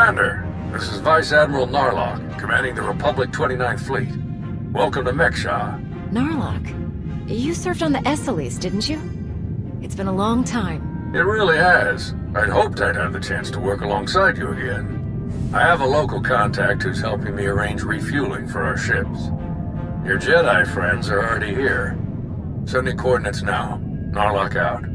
Commander, this is Vice Admiral Narlock, commanding the Republic 29th Fleet. Welcome to Mek-Sha. Narlock, you served on the Esseles, didn't you? It's been a long time. It really has. I'd hoped I'd have the chance to work alongside you again. I have a local contact who's helping me arrange refueling for our ships. Your Jedi friends are already here. Sending coordinates now. Narlock out.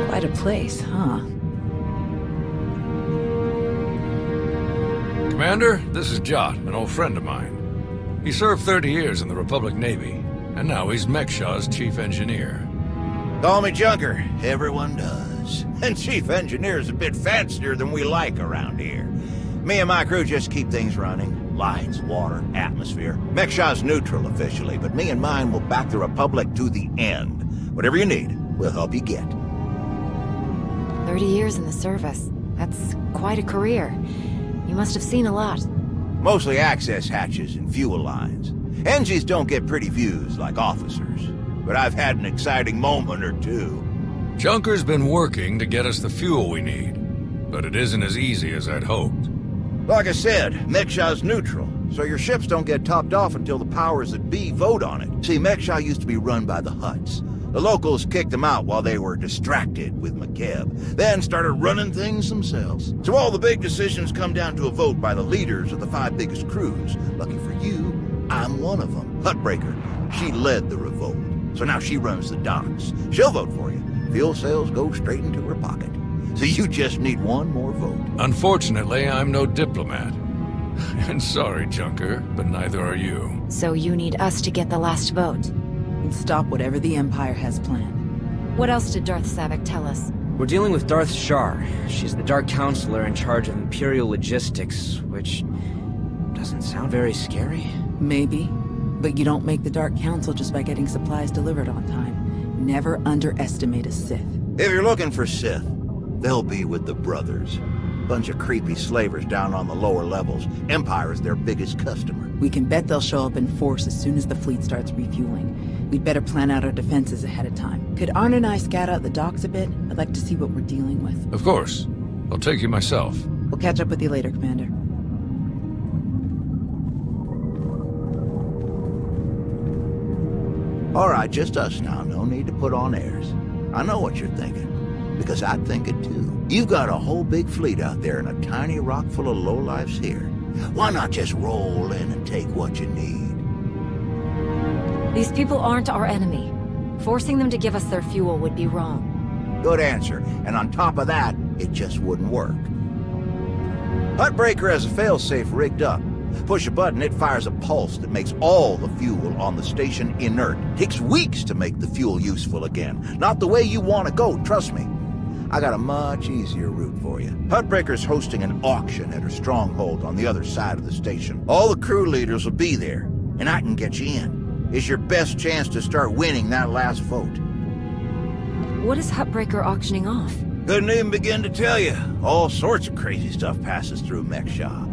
Quite a place, huh? Commander, this is Jot, an old friend of mine. He served 30 years in the Republic Navy, and now he's Mek-Sha's chief engineer. Call me Junker. Everyone does. And chief engineer's a bit fancier than we like around here. Me and my crew just keep things running. Lights, water, atmosphere. Mek-Sha's neutral officially, but me and mine will back the Republic to the end. Whatever you need, we'll help you get. 30 years in the service. That's quite a career. You must have seen a lot. Mostly access hatches and fuel lines. Engies don't get pretty views like officers, but I've had an exciting moment or two. Junker's been working to get us the fuel we need, but it isn't as easy as I'd hoped. Like I said, Mek-Sha's neutral, so your ships don't get topped off until the powers that be vote on it. See, Mek-Sha used to be run by the Hutts. The locals kicked them out while they were distracted with McKeb, then started running things themselves. So all the big decisions come down to a vote by the leaders of the 5 biggest crews. Lucky for you, I'm one of them. Huttbreaker. She led the revolt, so now she runs the docks. She'll vote for you. Fuel sales go straight into her pocket. So you just need one more vote. Unfortunately, I'm no diplomat. And sorry, Junker, but neither are you. So you need us to get the last vote. And stop whatever the Empire has planned. What else did Darth Savik tell us? We're dealing with Darth Shar. She's the Dark Counselor in charge of Imperial Logistics, which doesn't sound very scary. Maybe, but you don't make the Dark Council just by getting supplies delivered on time. Never underestimate a Sith. If you're looking for Sith, they'll be with the Brothers. Bunch of creepy slavers down on the lower levels. Empire is their biggest customer. We can bet they'll show up in force as soon as the fleet starts refueling. We'd better plan out our defenses ahead of time. Could Arn and I scout out the docks a bit? I'd like to see what we're dealing with. Of course. I'll take you myself. We'll catch up with you later, Commander. All right, just us now. No need to put on airs. I know what you're thinking, because I'd think it too. You've got a whole big fleet out there and a tiny rock full of lowlifes here. Why not just roll in and take what you need? These people aren't our enemy. Forcing them to give us their fuel would be wrong. Good answer. And on top of that, it just wouldn't work. Huttbreaker has a failsafe rigged up. Push a button, it fires a pulse that makes all the fuel on the station inert. Takes weeks to make the fuel useful again. Not the way you want to go, trust me. I got a much easier route for you. Huttbreaker's hosting an auction at her stronghold on the other side of the station. All the crew leaders will be there, and I can get you in. It's your best chance to start winning that last vote. What is Huttbreaker auctioning off? Couldn't even begin to tell you. All sorts of crazy stuff passes through Mek-Sha.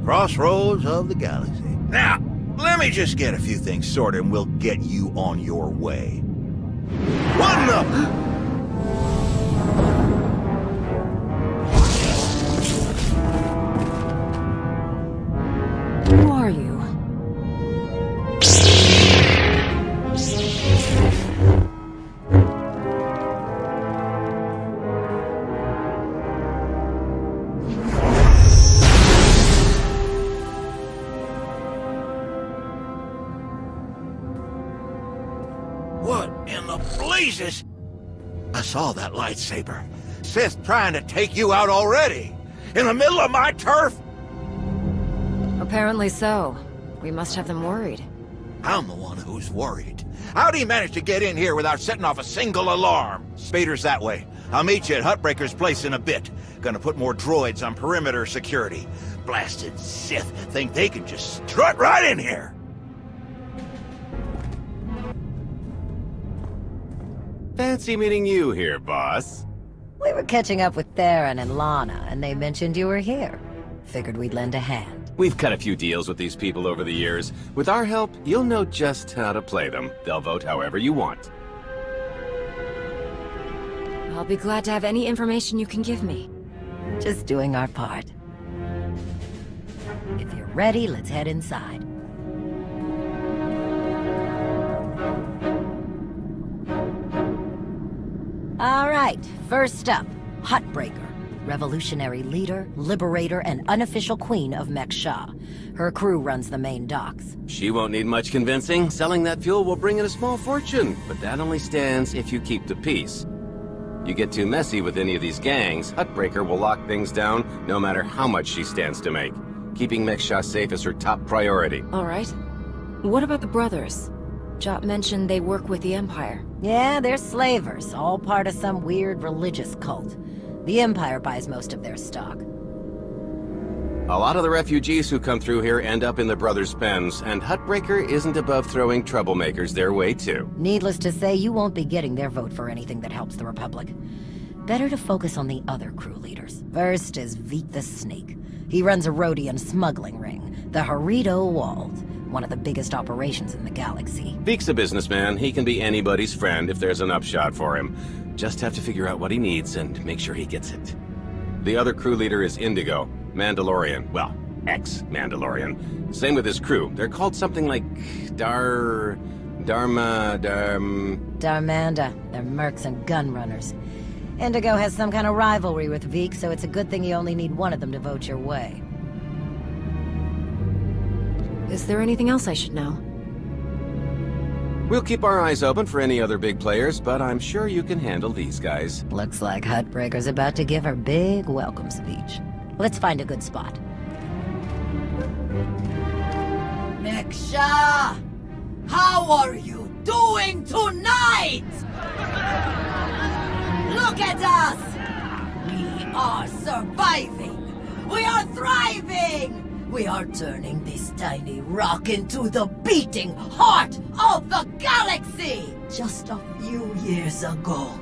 Crossroads of the galaxy. Now, let me just get a few things sorted and we'll get you on your way. What the... Who are you? What in the blazes? I saw that lightsaber. Sith trying to take you out already. In the middle of my turf? Apparently so. We must have them worried. I'm the one who's worried. How'd he manage to get in here without setting off a single alarm? Spader's that way. I'll meet you at Huttbreaker's place in a bit. Gonna put more droids on perimeter security. Blasted Sith think they can just strut right in here. Fancy meeting you here, boss. We were catching up with Theron and Lana, and they mentioned you were here. Figured we'd lend a hand. We've cut a few deals with these people over the years. With our help, you'll know just how to play them. They'll vote however you want. I'll be glad to have any information you can give me. Just doing our part. If you're ready, let's head inside. All right, first up, Huttbreaker. Revolutionary leader, liberator, and unofficial queen of Mek-Sha. Her crew runs the main docks. She won't need much convincing. Selling that fuel will bring in a small fortune, but that only stands if you keep the peace. You get too messy with any of these gangs, Huttbreaker will lock things down no matter how much she stands to make. Keeping Mek-Sha safe is her top priority. All right. What about the brothers? Jot mentioned they work with the Empire. Yeah, they're slavers, all part of some weird religious cult. The Empire buys most of their stock. A lot of the refugees who come through here end up in the brothers' pens, and Huttbreaker isn't above throwing troublemakers their way too. Needless to say, you won't be getting their vote for anything that helps the Republic. Better to focus on the other crew leaders. First is Veek the Snake. He runs a Rhodian smuggling ring, the Harrido Wald, one of the biggest operations in the galaxy. Veek's a businessman. He can be anybody's friend if there's an upshot for him. Just have to figure out what he needs and make sure he gets it. The other crew leader is Indigo, Mandalorian. Well, ex-Mandalorian. Same with his crew. They're called something like Darmanda. They're mercs and gun runners. Indigo has some kind of rivalry with Veek, so it's a good thing you only need one of them to vote your way. Is there anything else I should know? We'll keep our eyes open for any other big players, but I'm sure you can handle these guys. Looks like Huttbreaker's about to give her big welcome speech. Let's find a good spot. Mek-Sha! How are you doing tonight? Look at us! We are surviving! We are thriving! We are turning this tiny rock into the beating heart of the galaxy! Just a few years ago,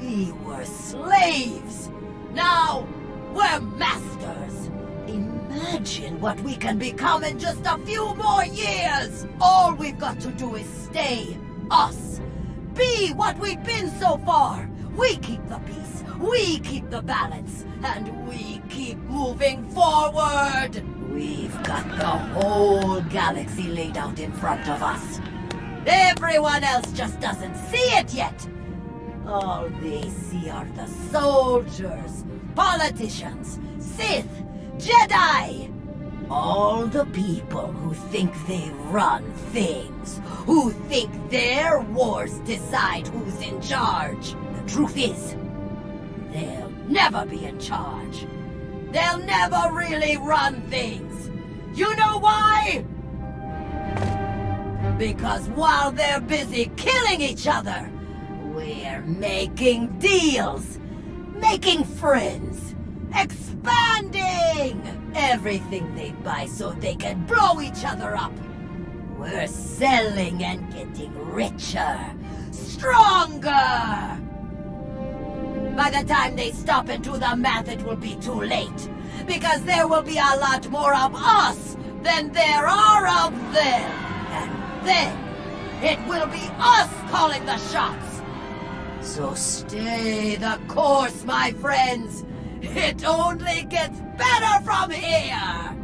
we were slaves. Now, we're masters. Imagine what we can become in just a few more years. All we've got to do is stay us. Be what we've been so far. We keep the peace, we keep the balance, and we keep moving forward. We've got the whole galaxy laid out in front of us. Everyone else just doesn't see it yet. All they see are the soldiers, politicians, Sith, Jedi. All the people who think they run things, who think their wars decide who's in charge. The truth is, they'll never be in charge. They'll never really run things. You know why? Because while they're busy killing each other, we're making deals, making friends, expanding everything they buy so they can blow each other up. We're selling and getting richer, stronger. By the time they stop and do the math, it will be too late. Because there will be a lot more of us than there are of them. And then, it will be us calling the shots. So stay the course, my friends. It only gets better from here.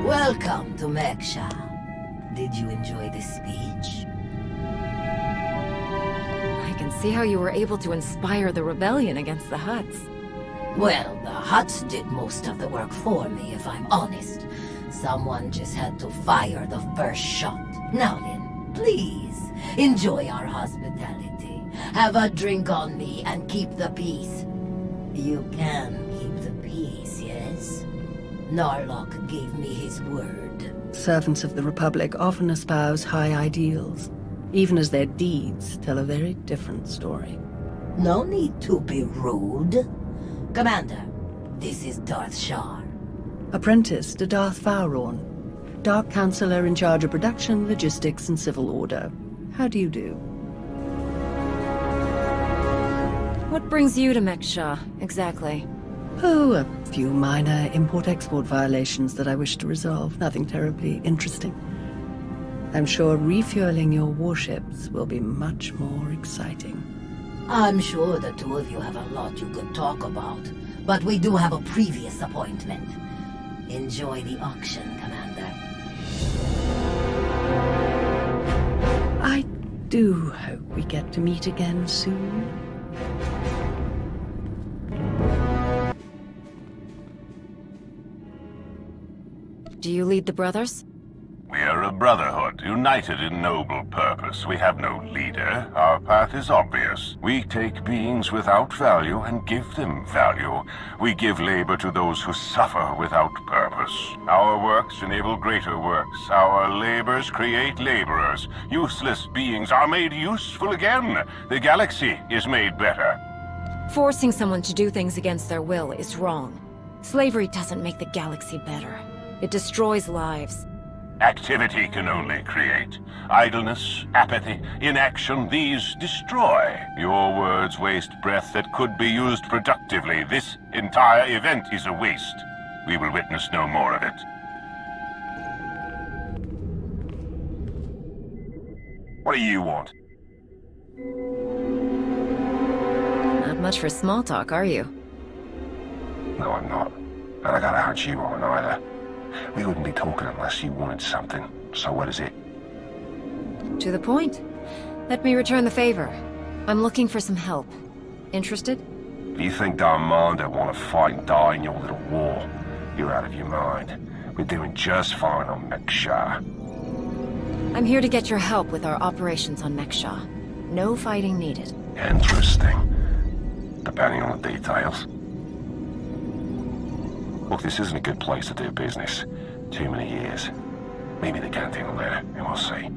Welcome to Mek-Sha. Did you enjoy the speech? I can see how you were able to inspire the rebellion against the Hutts. Well, the Hutts did most of the work for me, if I'm honest. Someone just had to fire the first shot. Now then, please, enjoy our hospitality. Have a drink on me and keep the peace. You can keep the peace, yes? Narlock gave me his word. Servants of the Republic often espouse high ideals, even as their deeds tell a very different story. No need to be rude. Commander, this is Darth Shar. Apprentice to Darth Vowrawn, Dark Counselor in charge of production, logistics, and civil order. How do you do? What brings you to Mek-Sha, exactly? Oh, a few minor import-export violations that I wish to resolve. Nothing terribly interesting. I'm sure refueling your warships will be much more exciting. I'm sure the two of you have a lot you could talk about, but we do have a previous appointment. Enjoy the auction, Commander. I do hope we get to meet again soon. Do you lead the brothers? We are a brotherhood, united in noble purpose. We have no leader. Our path is obvious. We take beings without value and give them value. We give labor to those who suffer without purpose. Our works enable greater works. Our labors create laborers. Useless beings are made useful again. The galaxy is made better. Forcing someone to do things against their will is wrong. Slavery doesn't make the galaxy better. It destroys lives. Activity can only create. Idleness, apathy, inaction, these destroy. Your words waste breath that could be used productively. This entire event is a waste. We will witness no more of it. What do you want? Not much for small talk, are you? No, I'm not. And I gotta hunch you on either. We wouldn't be talking unless you wanted something. So what is it? To the point. Let me return the favor. I'm looking for some help. Interested? If you think Darmanda want to fight and die in your little war, you're out of your mind. We're doing just fine on Mek-Sha. I'm here to get your help with our operations on Mek-Sha. No fighting needed. Interesting. Depending on the details. Look, this isn't a good place to do business. Too many years. Maybe the canteen will let it, and we'll see.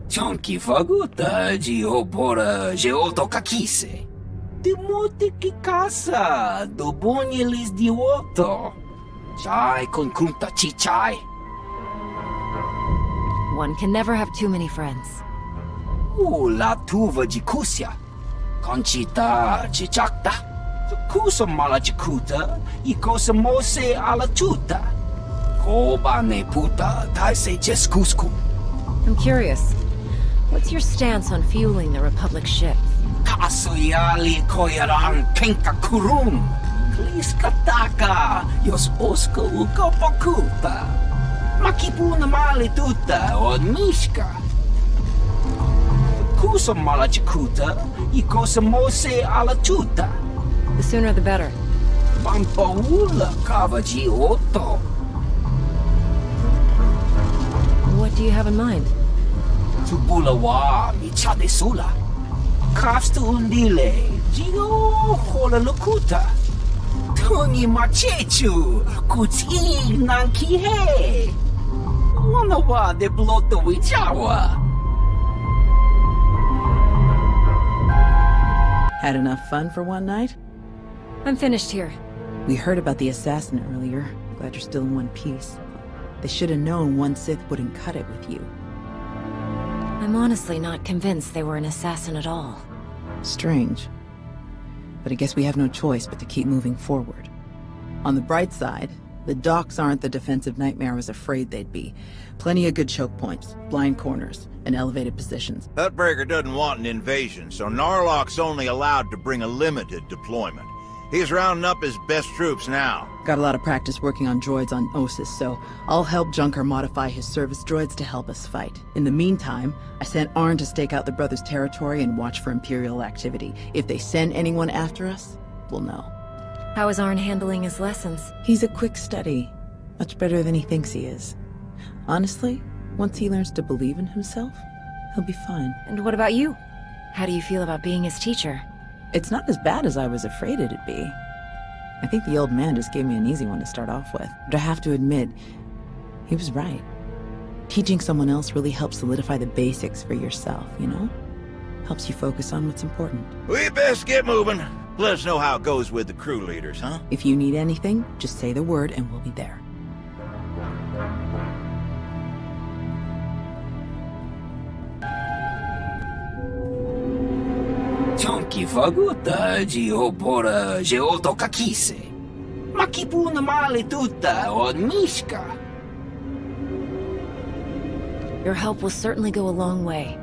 Chonky faguta geopora geotokakise. Demote que casa do bonielis dioto. Chai con kunta chichai. One can never have too many friends. La tuva jikusia. Conchita chichakta. Kusa mala jikuta. Ikosa mose ala tuta. Koba ne puta taise jeskusku. I'm curious. What's your stance on fueling the Republic ship? Kasuyali koyaran kenka kurum. Kliskataka yos oska ukapakuta. Makipuna mali tuta o mishka. Kusa mala jikuta. Ikosa mose ala tuta. The sooner the better. Pampaula kavaji oto. What do you have in mind? Tubulawa michade sula. Kafsta undile. Gio hola lokuta. Tungi machechu. Kuti nanki he. Wanawa de bloto wijawa. Had enough fun for one night? I'm finished here. We heard about the assassin earlier. Glad you're still in one piece. They should have known one Sith wouldn't cut it with you. I'm honestly not convinced they were an assassin at all. Strange. But I guess we have no choice but to keep moving forward. On the bright side, the docks aren't the defensive nightmare I was afraid they'd be. Plenty of good choke points, blind corners, and elevated positions. Hutbreaker doesn't want an invasion, so Narlock's only allowed to bring a limited deployment. He's rounding up his best troops now. Got a lot of practice working on droids on Ossus, so I'll help Junker modify his service droids to help us fight. In the meantime, I sent Arn to stake out the Brothers' territory and watch for Imperial activity. If they send anyone after us, we'll know. How is Arn handling his lessons? He's a quick study. Much better than he thinks he is. Honestly, once he learns to believe in himself, he'll be fine. And what about you? How do you feel about being his teacher? It's not as bad as I was afraid it'd be. I think the old man just gave me an easy one to start off with. But I have to admit, he was right. Teaching someone else really helps solidify the basics for yourself, you know? Helps you focus on what's important. We best get moving. Let us know how it goes with the crew leaders, huh? If you need anything, just say the word and we'll be there. Chonky faguta geopora geoto kakise. Makipuna male tutta od Mishka. Your help will certainly go a long way.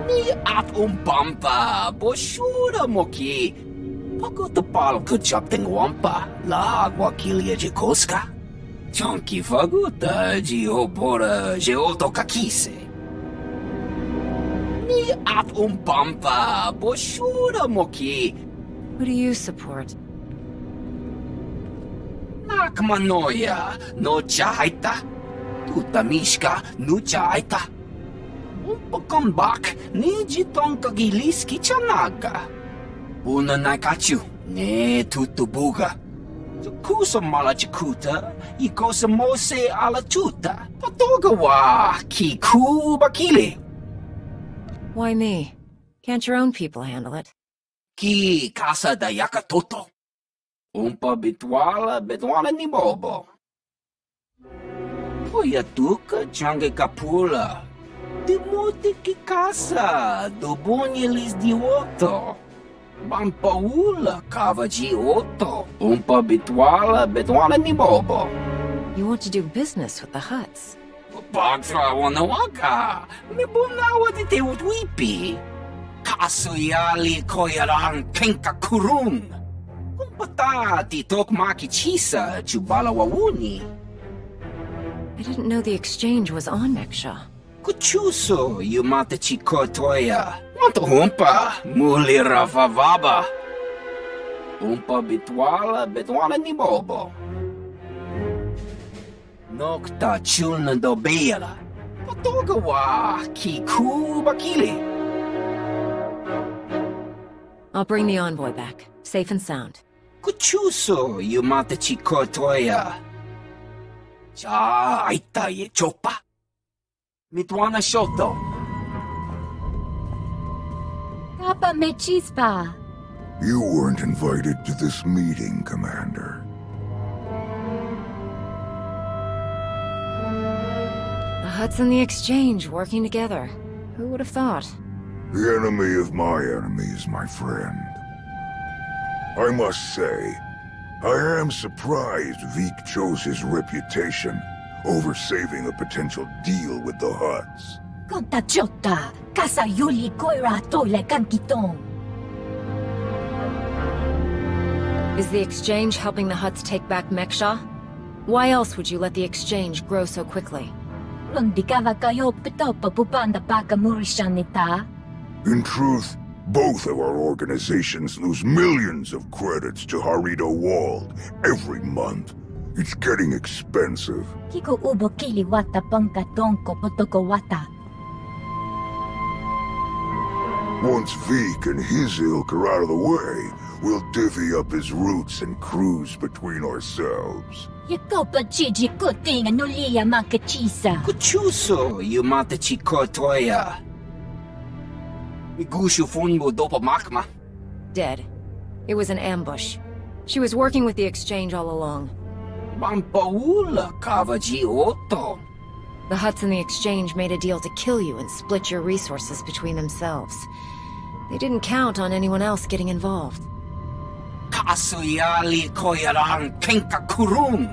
Ni at umpampa boshura moki. Paguta pal kuchapting wampa la wakilia jikoska. Chonky faguta geopora geoto kakise. At umpampa boshura moki. Who do you support? Nakmanoya no chaita. Tuta Mishka no chaita. Umpakombak ni jitonka giliski chanaga. Una naikachu ne tutubuga. Kusa malachikuta, ikosa mose ala tuta. Patogawa kiku bakili. Why me? Can't your own people handle it? Ki casa da yakatoto. Umpa bitwala ni bobo. Poyatuka change kapula. Dimuti ki casa, dobonyelis dioto. Bampaula kavaji oto. Umpa bitwala ni bobo. You want to do business with the Hutts? Bagtra wanawaka, mibunawa di te utwipi. Kasuyali koyaran kenka kurun. Kumpata ti tokmaki chisa chubala wawuni. I didn't know the exchange was on Mek-Sha. Kuchuso yumata chikotoya. Wanto humpa, muli ravavaba. Humpa bitwala ni bobo. Nokta chulna do beela. Patogawa kiku bakili. I'll bring the envoy back, safe and sound. Kuchuso yumata chikotoya. Cha aita ye chopa. Mitwana shoto. Papa Mechispa. You weren't invited to this meeting, Commander. The Hutts and the exchange working together. Who would have thought? The enemy of my enemy is my friend. I must say, I am surprised Vik chose his reputation over saving a potential deal with the Hutts. Konta chota, kasa yuli koira tole kankitong. Is the exchange helping the Hutts take back Mek-Sha? Why else would you let the exchange grow so quickly? In truth, both of our organizations lose millions of credits to Harito Wald every month. It's getting expensive. Kiko ubo kili wata pangka tonko potoko wata. Once Vik and his ilk are out of the way, we'll divvy up his routes and cruise between ourselves. Yakopa Gigi kuting anulia makachisa. Kuchuso yumata chikotoya. Migushu funmo dopa makma. Dead. It was an ambush. She was working with the exchange all along. Bampaula kavaji oto. The Hutts and the exchange made a deal to kill you and split your resources between themselves. They didn't count on anyone else getting involved. Kasuyali koyaran kenka kurun.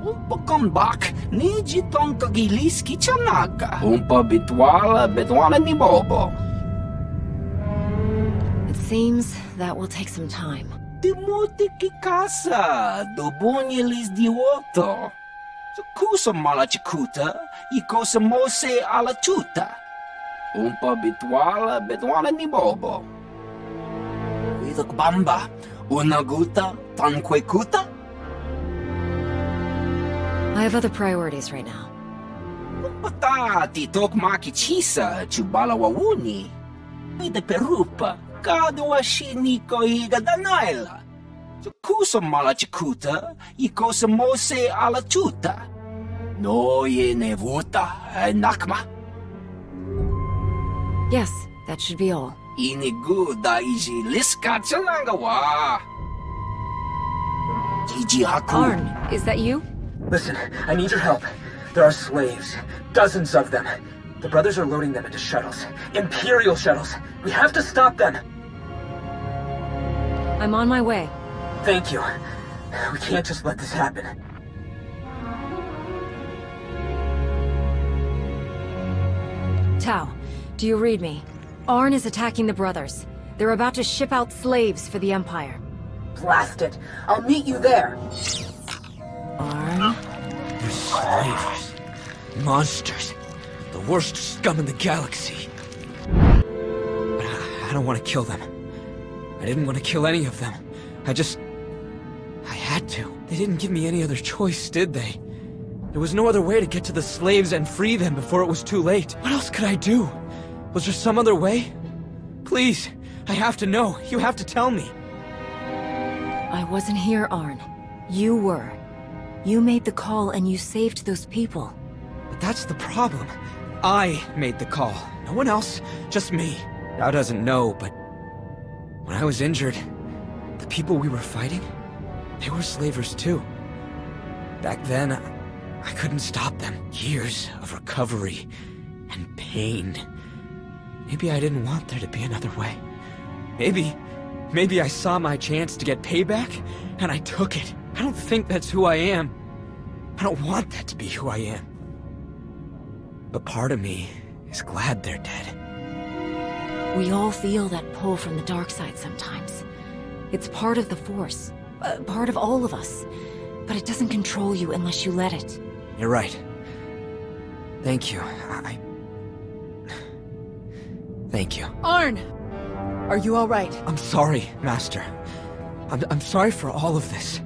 Umpa kombak ni jitonka giliski chanaga. Umpa bitwala ni bobo. It seems that will take some time. Dimuti ki casa, dobonyelis dioto. Kusa malachikuta, ikosa mose ala tuta. Umpa bitwala ni bobo. Widok bamba, unaguta, tanquekuta. I have other priorities right now. Umpata ti tokmaki chisa chubala wawuni. Ide perupa, kadwa shiniko higa danaila. Kusa mala chikuta, ikosa mose ala tuta. No ye nevuta, nakma. Yes, that should be all. Inigu da iji liska chalangawa. Gigi haku. Arn, is that you? Listen, I need your help. There are slaves. Dozens of them. The brothers are loading them into shuttles. Imperial shuttles. We have to stop them. I'm on my way. Thank you. We can't just let this happen. Tao, do you read me? Arn is attacking the brothers. They're about to ship out slaves for the Empire. Blast it. I'll meet you there. Arn? They're slavers. Monsters. The worst scum in the galaxy. But I don't want to kill them. I didn't want to kill any of them. I had to. They didn't give me any other choice, did they? There was no other way to get to the slaves and free them before it was too late. What else could I do? Was there some other way? Please, I have to know. You have to tell me. I wasn't here, Arn. You were. You made the call and you saved those people. But that's the problem. I made the call. No one else, just me. Thou doesn't know, but when I was injured, the people we were fighting, they were slavers too. Back then, I couldn't stop them. Years of recovery and pain. Maybe I didn't want there to be another way. Maybe I saw my chance to get payback, and I took it. I don't think that's who I am. I don't want that to be who I am. But part of me is glad they're dead. We all feel that pull from the dark side sometimes. It's part of the Force. Part of all of us. But it doesn't control you unless you let it. You're right. Thank you. Thank you. Arn! Are you all right? I'm sorry, Master. I'm sorry for all of this.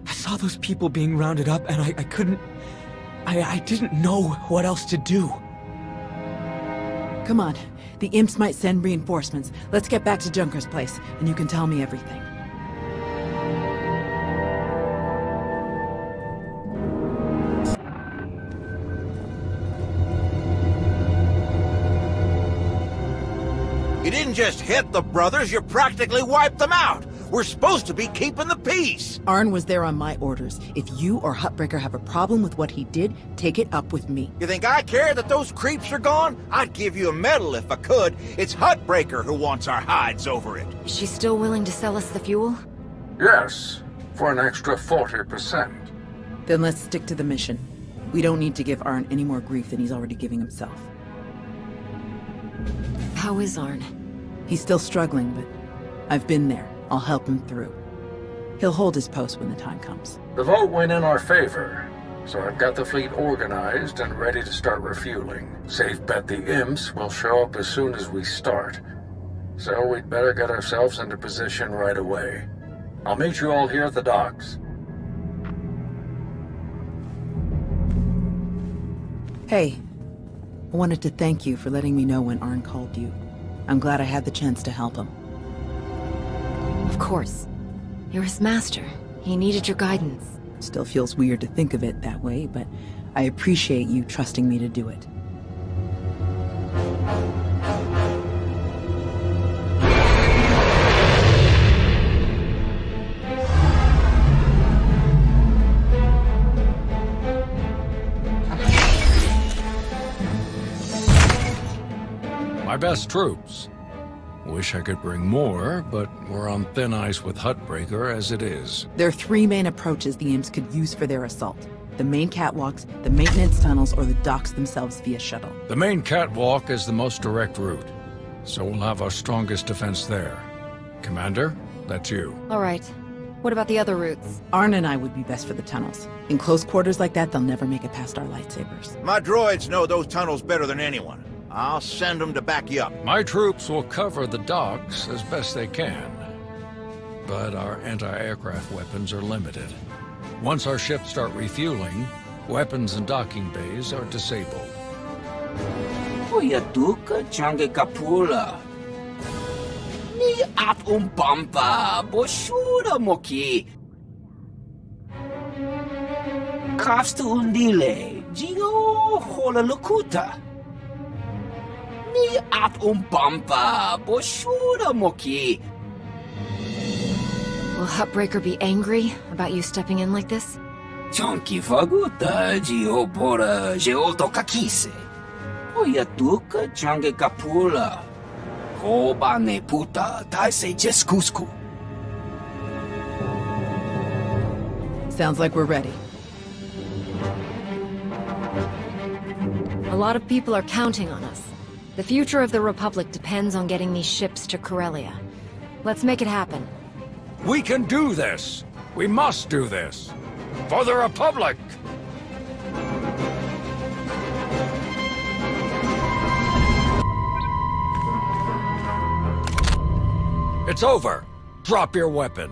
I saw those people being rounded up, and I couldn't... I didn't know what else to do. Come on. The imps might send reinforcements. Let's get back to Junker's place, and you can tell me everything. You didn't just hit the brothers, you practically wiped them out. We're supposed to be keeping the peace. Arn was there on my orders. If you or Huttbreaker have a problem with what he did, take it up with me. You think I care that those creeps are gone? I'd give you a medal if I could. It's Huttbreaker who wants our hides over it. Is she still willing to sell us the fuel? Yes, for an extra 40%. Then let's stick to the mission. We don't need to give Arn any more grief than he's already giving himself. How is Arn? He's still struggling, but I've been there. I'll help him through. He'll hold his post when the time comes. The vote went in our favor, so I've got the fleet organized and ready to start refueling. Safe bet the imps will show up as soon as we start. So we'd better get ourselves into position right away. I'll meet you all here at the docks. Hey, I wanted to thank you for letting me know when Arn called you. I'm glad I had the chance to help him. Of course. You're his master. He needed your guidance. Still feels weird to think of it that way, but I appreciate you trusting me to do it. My best troops. Wish I could bring more, but we're on thin ice with Huttbreaker as it is. There are three main approaches the imps could use for their assault. The main catwalks, the maintenance tunnels, or the docks themselves via shuttle. The main catwalk is the most direct route, so we'll have our strongest defense there. Commander, that's you. All right. What about the other routes? Arn and I would be best for the tunnels. In close quarters like that, they'll never make it past our lightsabers. My droids know those tunnels better than anyone. I'll send them to back you up. My troops will cover the docks as best they can. But our anti-aircraft weapons are limited. Once our ships start refueling, weapons and docking bays are disabled. Oya duka change kapula. Ni at umpampa boshura moki. Kafstu undile, Gio hola lukuta. Ni at umpampa boshura moki. Will Hutbreaker be angry about you stepping in like this? Chonki faguta Gio pora geoto kakise. Oya tuka change kapula. Kobane puta taise jeskusku. Sounds like we're ready. A lot of people are counting on us. The future of the Republic depends on getting these ships to Corellia. Let's make it happen. We can do this! We must do this! For the Republic! It's over! Drop your weapon!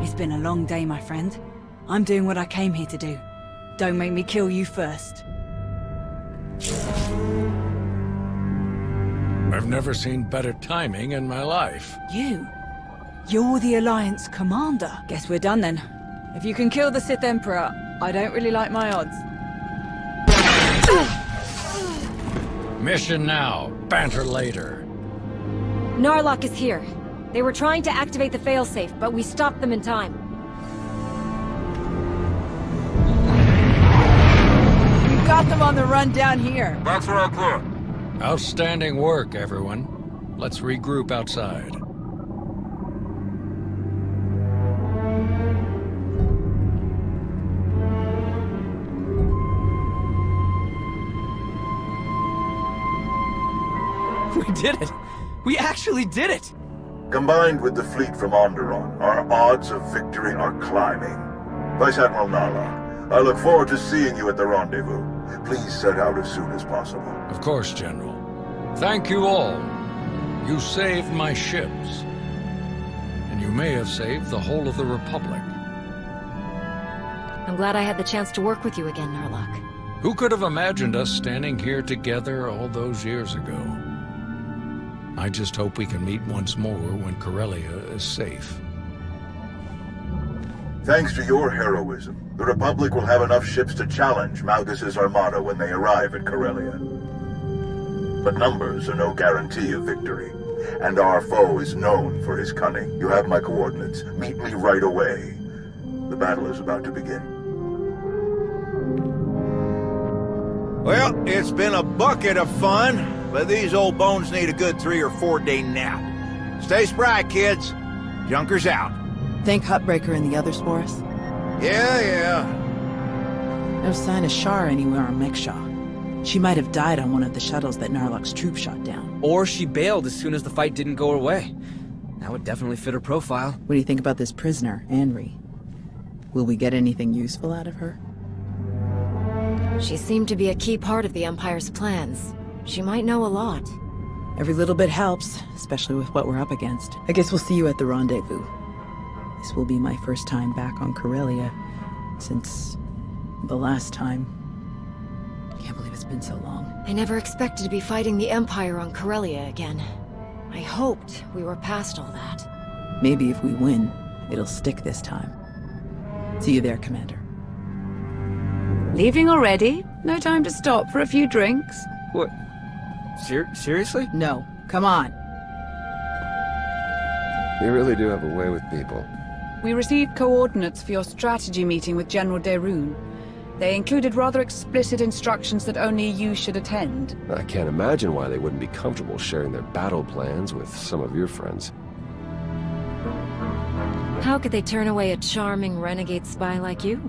It's been a long day, my friend. I'm doing what I came here to do. Don't make me kill you first. I've never seen better timing in my life. You're the Alliance commander. Guess we're done then. If you can kill the Sith Emperor, I don't really like my odds. Mission now, banter later. Narlock is here. They were trying to activate the failsafe, but we stopped them in time. We've got them on the run down here. That's right, clear. Outstanding work, everyone. Let's regroup outside. We did it! We actually did it! Combined with the fleet from Onderon, our odds of victory are climbing. Vice Admiral Narlock, I look forward to seeing you at the rendezvous. Please set out as soon as possible. Of course, General. Thank you all. You saved my ships. And you may have saved the whole of the Republic. I'm glad I had the chance to work with you again, Narlock. Who could have imagined us standing here together all those years ago? I just hope we can meet once more when Corellia is safe. Thanks to your heroism, the Republic will have enough ships to challenge Malgus' armada when they arrive at Corellia. But numbers are no guarantee of victory, and our foe is known for his cunning. You have my coordinates. Meet me right away. The battle is about to begin. Well, it's been a bucket of fun. But these old bones need a good 3 or 4 day nap. Stay spry, kids. Junker's out. Think Hutbreaker and the others for us? Yeah. No sign of Shar anywhere on Mek-Sha. She might have died on one of the shuttles that Narlock's troops shot down. Or she bailed as soon as the fight didn't go her way. That would definitely fit her profile. What do you think about this prisoner, Anri? Will we get anything useful out of her? She seemed to be a key part of the Empire's plans. She might know a lot. Every little bit helps, especially with what we're up against. I guess we'll see you at the rendezvous. This will be my first time back on Corellia since the last time. Can't believe it's been so long. I never expected to be fighting the Empire on Corellia again. I hoped we were past all that. Maybe if we win, it'll stick this time. See you there, Commander. Leaving already? No time to stop for a few drinks? What? Seriously? No. Come on. You really do have a way with people. We received coordinates for your strategy meeting with General Derun. They included rather explicit instructions that only you should attend. I can't imagine why they wouldn't be comfortable sharing their battle plans with some of your friends. How could they turn away a charming renegade spy like you?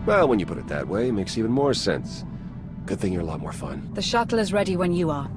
Well, when you put it that way, it makes even more sense. Good thing you're a lot more fun. The shuttle is ready when you are.